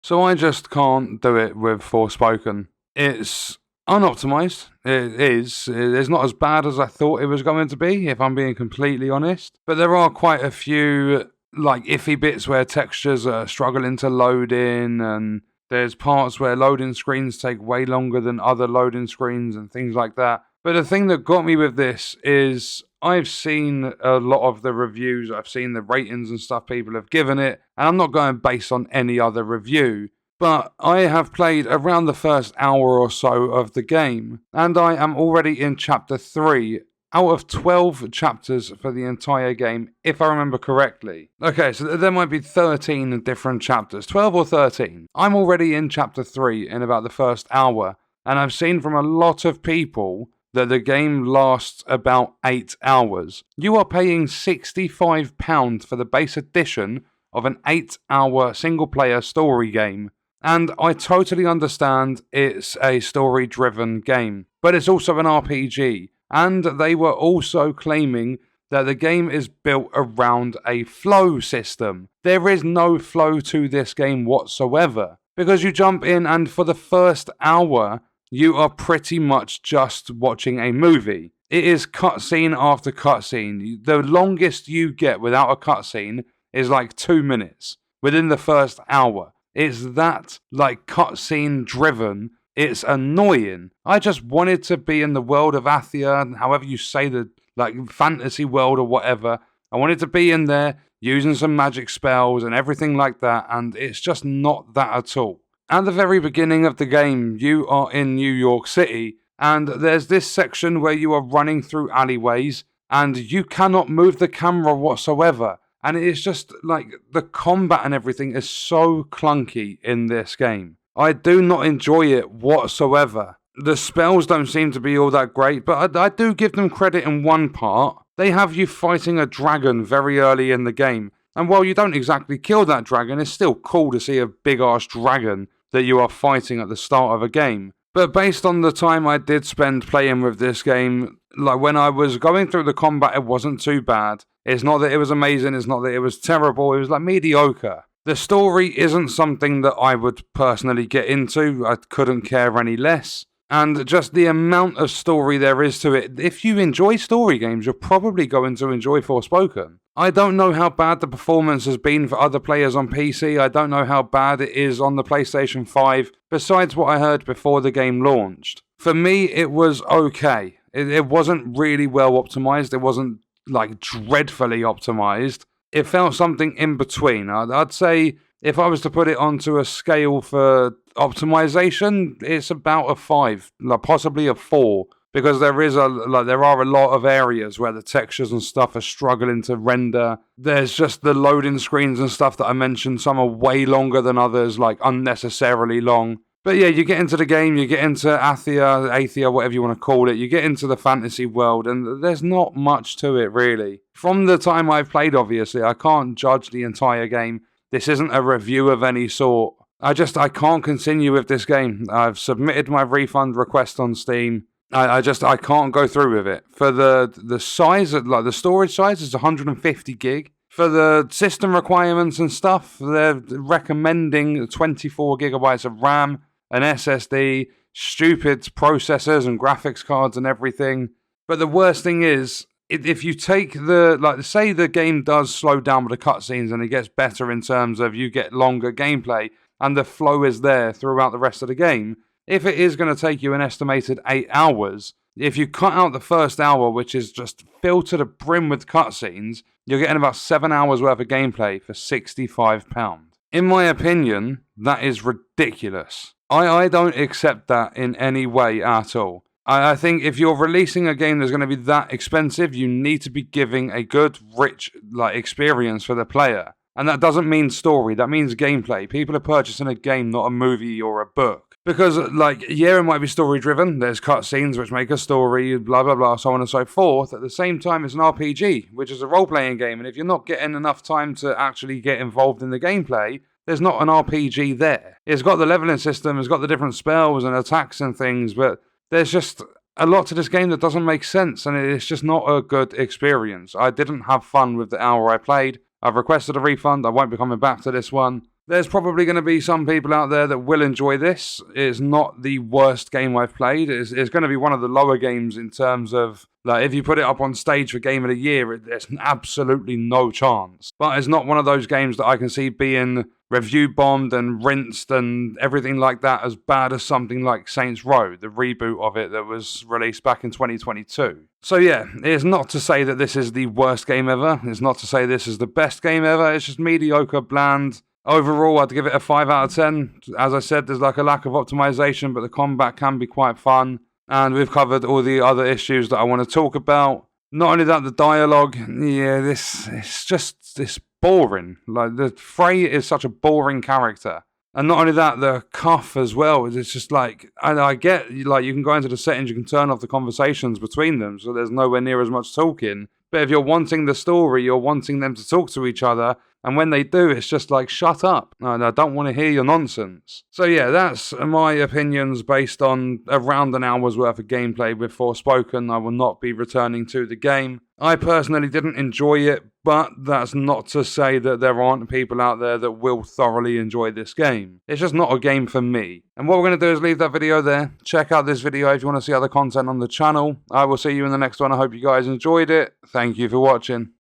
So I just can't do it with Forspoken. It's unoptimized. It is. It's not as bad as I thought it was going to be, if I'm being completely honest. But there are quite a few like iffy bits where textures are struggling to load in, and there's parts where loading screens take way longer than other loading screens and things like that. But the thing that got me with this is I've seen a lot of the reviews, I've seen the ratings and stuff people have given it, and I'm not going based on any other review. But I have played around the first hour or so of the game, and I am already in chapter 3 out of 12 chapters for the entire game, if I remember correctly. Okay, so there might be 13 different chapters, 12 or 13. I'm already in chapter 3 in about the first hour, and I've seen from a lot of people that the game lasts about 8 hours. You are paying £65 for the base edition of an 8-hour single-player story game. And I totally understand it's a story-driven game, but it's also an RPG. And they were also claiming that the game is built around a flow system. There is no flow to this game whatsoever, because you jump in and for the first hour, you are pretty much just watching a movie. It is cutscene after cutscene. The longest you get without a cutscene is like 2 minutes within the first hour. It's that like cutscene driven. It's annoying. I just wanted to be in the world of Athia, however you say the like fantasy world or whatever. I wanted to be in there using some magic spells and everything like that, and it's just not that at all. At the very beginning of the game, you are in New York City, and there's this section where you are running through alleyways, and you cannot move the camera whatsoever. And it is just like the combat and everything is so clunky in this game. I do not enjoy it whatsoever. The spells don't seem to be all that great, but I do give them credit in one part. They have you fighting a dragon very early in the game, and while you don't exactly kill that dragon, it's still cool to see a big-ass dragon that you are fighting at the start of a game. But based on the time I did spend playing with this game, like when I was going through the combat, it wasn't too bad. It's not that it was amazing, it's not that it was terrible, it was like mediocre. The story isn't something that I would personally get into, I couldn't care any less. And just the amount of story there is to it, if you enjoy story games, you're probably going to enjoy Forspoken. I don't know how bad the performance has been for other players on PC, I don't know how bad it is on the PlayStation 5, besides what I heard before the game launched. For me, it was okay. It wasn't really well optimized, it wasn't like dreadfully optimized. It felt something in between. I'd say if I was to put it onto a scale for optimization, it's about a 5, like possibly a 4. Because there are a lot of areas where the textures and stuff are struggling to render. There's just the loading screens and stuff that I mentioned. Some are way longer than others, like unnecessarily long. But yeah, you get into the game, you get into Athia, whatever you want to call it. You get into the fantasy world, and there's not much to it, really. From the time I've played, obviously, I can't judge the entire game. This isn't a review of any sort. I can't continue with this game. I've submitted my refund request on Steam. I can't go through with it. For the size, like the storage size is 150 gig. For the system requirements and stuff, they're recommending 24 gigabytes of RAM, an SSD, stupid processors and graphics cards and everything. But the worst thing is, if you take say the game does slow down with the cutscenes and it gets better in terms of you get longer gameplay and the flow is there throughout the rest of the game, if it is going to take you an estimated 8 hours, if you cut out the first hour, which is just filled to the brim with cutscenes, you're getting about 7 hours worth of gameplay for £65. In my opinion, that is ridiculous. I don't accept that in any way at all. I think if you're releasing a game that's going to be that expensive, you need to be giving a good, rich experience for the player. And that doesn't mean story, that means gameplay. People are purchasing a game, not a movie or a book. Because, it might be story-driven, there's cutscenes which make a story, blah, blah, blah, so on and so forth. At the same time, it's an RPG, which is a role-playing game, and if you're not getting enough time to actually get involved in the gameplay, there's not an RPG there. It's got the leveling system, it's got the different spells and attacks and things, but there's just a lot to this game that doesn't make sense, and it's just not a good experience. I didn't have fun with the hour I played. I've requested a refund, I won't be coming back to this one. There's probably going to be some people out there that will enjoy this. It's not the worst game I've played. It's going to be one of the lower games in terms of, like, if you put it up on stage for Game of the Year, there's absolutely no chance. But it's not one of those games that I can see being review bombed and rinsed and everything like that as bad as something like Saints Row, the reboot of it that was released back in 2022. So yeah, it's not to say that this is the worst game ever. It's not to say this is the best game ever. It's just mediocre, bland. Overall, I'd give it a 5 out of 10. As I said, there's like a lack of optimization, but the combat can be quite fun. And we've covered all the other issues that I want to talk about. Not only that, the dialogue, yeah, it's boring. Like, the Frey is such a boring character. And not only that, the cuff as well. It's just like, and I get, like, you can go into the settings, you can turn off the conversations between them, so there's nowhere near as much talking. But if you're wanting the story, you're wanting them to talk to each other, and when they do, it's just like, shut up. And I don't want to hear your nonsense. So yeah, that's my opinions based on around an hour's worth of gameplay with Forspoken. I will not be returning to the game. I personally didn't enjoy it, but that's not to say that there aren't people out there that will thoroughly enjoy this game. It's just not a game for me. And what we're going to do is leave that video there. Check out this video if you want to see other content on the channel. I will see you in the next one. I hope you guys enjoyed it. Thank you for watching.